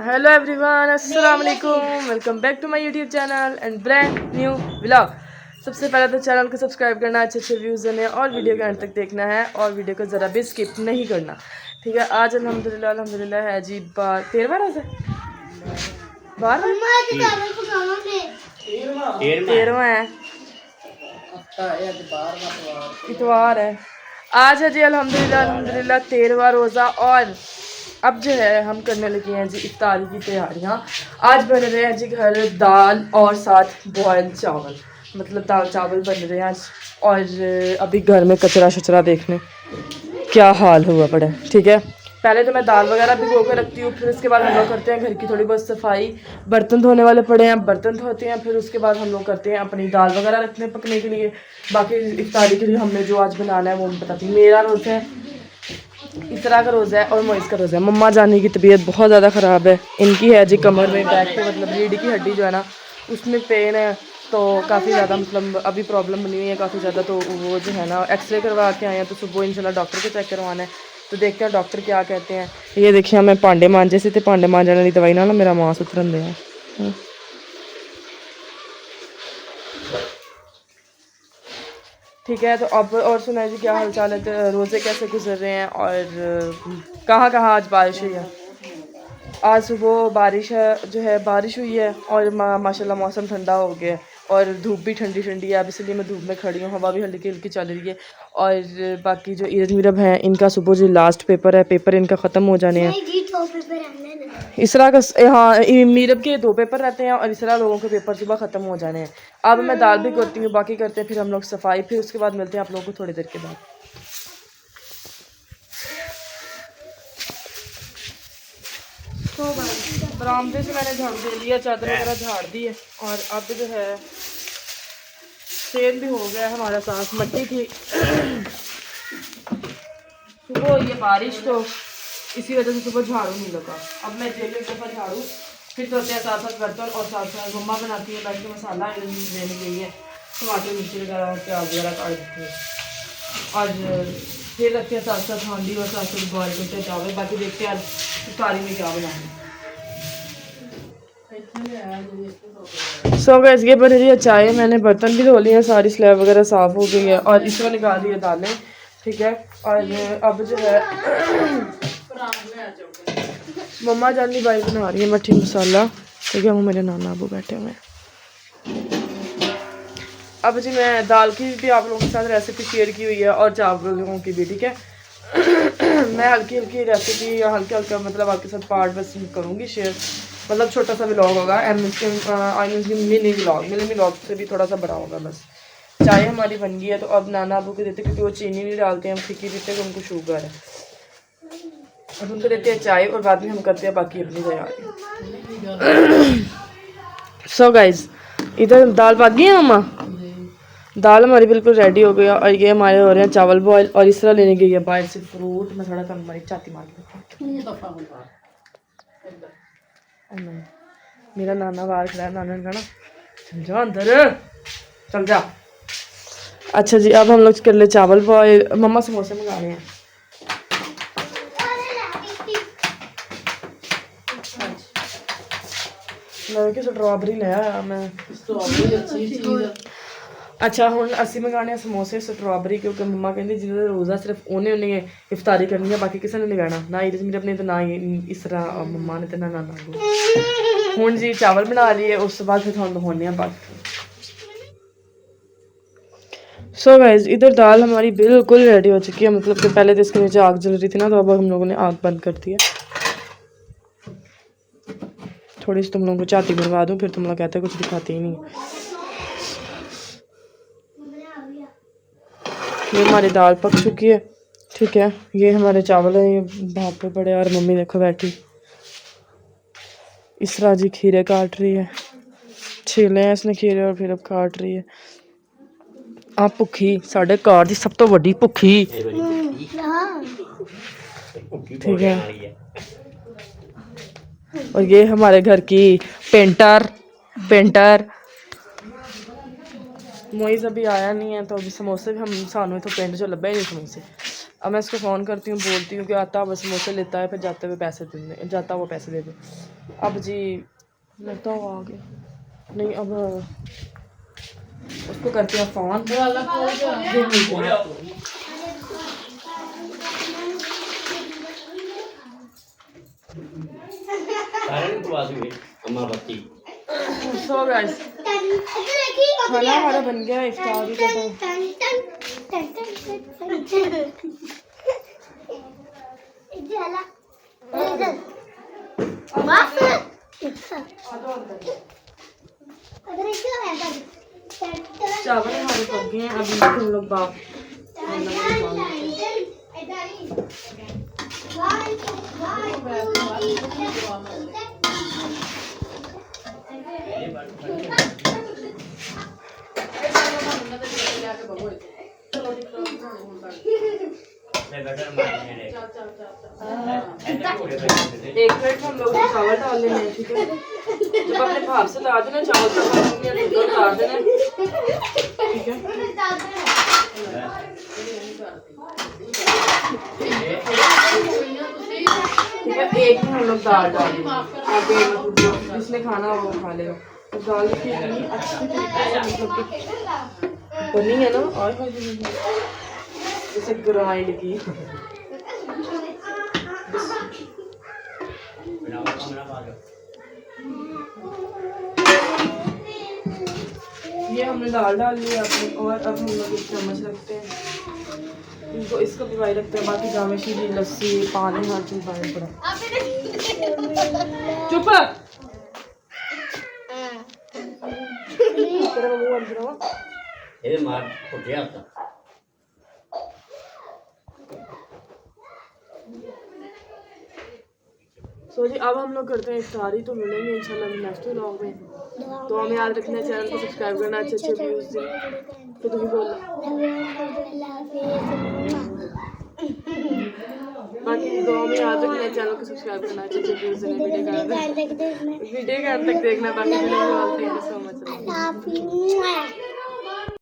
Hello everyone, अस्सलाम वालेकुम। Welcome back to my YouTube channel and brand new vlog. सबसे पहले तो चैनल को सब्सक्राइब करना, अच्छे अच्छे व्यूज़ देने और वीडियो के एंड तक देखना है और वीडियो को ज़रा भी स्किप नहीं करना, ठीक है। आज अल्हम्दुलिल्लाह है जी 13वां रोज़ा, 13वां है, इतवार है आज है जी। अल्हम्दुलिल्लाह 13वां रोज़ा। और अब जो है हम करने लगे हैं जी इफ्तारी की तैयारियां। आज बन रहे हैं जी घर दाल और साथ बॉयल चावल, मतलब दाल चावल बन रहे हैं आज। और अभी घर में कचरा शचरा देखने क्या हाल हुआ पड़ा है, ठीक है। पहले तो मैं दाल वगैरह भिगो कर रखती हूँ, फिर उसके बाद हम लोग करते हैं घर की थोड़ी बहुत सफाई। बर्तन धोने वाले पड़े हैं, बर्तन धोते हैं, फिर उसके बाद हम लोग करते हैं अपनी दाल वगैरह रखने पकने के लिए। बाकी इफ्तारी के लिए हमने जो आज बनाना है वो मैं बताती हूँ। मेरा रोज़ा है, इसरा का रोज़ा है और मोइस का रोज़ा है। मम्मा जानी की तबीयत बहुत ज़्यादा ख़राब है, इनकी है जी कमर में बैक पे, मतलब रीढ़ की हड्डी जो है ना उसमें पेन है, तो काफ़ी ज़्यादा मतलब अभी प्रॉब्लम बनी हुई है काफ़ी ज़्यादा। तो वो जो है ना एक्सरे करवा के आए हैं, तो सुबह इंशाल्लाह डॉक्टर को चेक करवाना है, तो देखते हैं डॉक्टर क्या कहते हैं। ये देखिए मैं भांडे मांजे से भांडे मांजने वाली दवाई ना मेरा मांस उतरन दिया। ठीक है, तो अब और सुनाए जी क्या हाल चाल है, तो रोज़े कैसे गुजर रहे हैं और कहाँ कहाँ आज बारिश हुई है। आज सुबह बारिश है जो है, बारिश हुई है और माशाल्लाह मौसम ठंडा हो गया है और धूप भी ठंडी ठंडी है। अब इसलिए मैं धूप में खड़ी हूँ, हवा भी हल्की हल्की चल रही है। और बाकी जो इरज मीरब हैं इनका सुबह जो लास्ट पेपर है, पेपर इनका ख़त्म हो जाने हैं। इसरा का हाँ, मीरब के 2 पेपर रहते हैं और इसरा लोगों के पेपर सुबह ख़त्म हो जाने हैं। अब मैं दाल भी करती हूँ, बाकी करते हैं फिर हम लोग सफाई, फिर उसके बाद मिलते हैं आप लोगों को थोड़ी देर के बाद। बरामदे से मैंने झाड़ू दे लिया, चादर वगैरह झाड़ दी है और अब जो है सेल भी हो गया है हमारा। सांस मट्टी थी सुबह हुई है बारिश, तो इसी वजह से सुबह झाड़ू नहीं लगा। अब मैं डेली एक दफ़ा झाड़ू, फिर सोते हैं साथ साथ बर्तन और साथ साथ मम्मा बनाती है बैठ के मसाला लेने के लिए, टमाटर मिर्ची वगैरह और प्याज वगैरह काट देती है। और फिर रखते हैं साथ साथ हांडी और साथ साथ बॉयल करते हैं चावल। बाकी देखते हैं आज इफ्तारी में क्या बनाना। सो गैस ये बन रही है चाय, मैंने बर्तन भी धो लिए हैं, सारी स्लैब वगैरह साफ़ हो गई है और इसमें निकाल रही है दालें, ठीक है। और अब जो है मम्मा जानी भाई बना रही है मट्ठी मसाला, ठीक है। वो मेरे नाना अबू बैठे हुए हैं। अब जी मैं दाल की भी आप लोगों के साथ रेसिपी शेयर की हुई है और चावलों की भी, ठीक है। मैं हल्की हल्की रेसिपी या हल्का हल्का मतलब आपके साथ पार्ट बस करूँगी शेयर, मतलब छोटा सा व्लॉग होगा। मिनी व्लॉग से भी थोड़ा सा बड़ा होगा बस। चाय हमारी बन गई है, तो अब नाना अबू को देते, क्योंकि वो चीनी नहीं डालते हैं, हम फीकी पीते हैं, उनको शुगर है। अब उनको देते हैं चाय और बाद में हम करते हैं बाकी अपनी तैयारी। सो गाइज इधर दाल पक गई है मम्मा, दाल हमारी बिल्कुल रेडी हो गई है। और ये हमारे हो रहे हैं चावल बॉयल और इस तरह लेने गई है बाहर से फ्रूट। मैं थोड़ा कम हमारी छाती मार के मेरा नाना बाहर खड़ा है, नाना ने कहा चल जा अंदर, चल जा। अच्छा जी अब हम लोग कर ले चावल बॉयल। मम्मा समोसे मंगा रहे हैं। स्ट्रॉबेरी लाया मैं, अच्छा हूँ असी मंगाने समोसे स्ट्रॉबेरी, क्योंकि मम्मा कहती जिन्होंने रोज़ा सिर्फ उन्हें इफ्तारी करनी है, बाकी किसी ने नहीं खाना, ना इधर मेरे अपने तो ना ही इस तरह मम्मा ने तो ना नाना को। हूँ जी चावल बना लिए, उस बाद फिर थोड़ा होने बाकी। सो गाइस इधर दाल हमारी बिल्कुल रेडी हो चुकी है, मतलब कि पहले तो इसके नीचे आग जल रही थी ना, तो अब हम लोगों ने आग बंद कर दी है। थोड़ी सी तुम लोगों को चाटी बनवा दूँ, फिर तुम लोग कहते हैं कुछ दिखाते ही नहीं। ये हमारी दाल पक चुकी है, ठीक है। ये हमारे चावल हैं, ये भाप पे पड़े और मम्मी देखो बैठी इस तरह जी खीरे काट रही है, छीले हैं इसने खीरे और फिर अब काट रही है। आप भुखी साढ़े घर की सब तो बड़ी भुखी, ठीक है। और ये हमारे घर की पेंटर मोइज अभी आया नहीं है, तो अभी समोसे भी हम सानू तो पिंड चो लभे नहीं समोसे। अब मैं इसको फ़ोन करती हूँ, बोलती हूँ कि आता हुआ समोसे लेता है, फिर जाते हुए पैसे दे, जाता हुआ पैसे दे दे। अब जी लगता हुआ आ गया नहीं, अब उसको करते हैं फ़ोन। सो गाइस खाना हमारा बन गया इफ्तारी का चावल हमारे पक गए हैं। अभी हम लोग बाप एक प्लेट हम लोग चावल डाल लेने हैं, ठीक है। जब अपने भाप से ला देना चावल तो उतार देना, ठीक है। ठीक है, एक में हम लोग दाल डालेंगे, आगे मतलब जिसने खाना हो वो खा लेगा। तो दाल की इतनी अच्छी तरीके से मतलब कि बनी है ना, और जैसे ग्राइंड की। ये हमने दाल डाल ली अपनी, और अब हम लोग एक चम्मच रखते हैं इनको, इसको भी भाई रखते हैं। बाकी जामे शीरी लस्सी पानी हर चीज़ बाहर पड़ा। चुप सो जी अब हम लोग करते हैं इफ्तारी। तो मिलेंगे इंशाल्लाह नेक्स्ट व्लॉग में। तो हमें याद रखना है चैनल को सब्सक्राइब करना, अच्छे अच्छे व्यूज़ दें। तो तुम्हें बोलना बाकी दुआ में याद रखना है चैनल को सब्सक्राइब करना, अच्छे अच्छे व्यूज़ देना, वीडियो का अंत तक देखना। बाकी सो मच।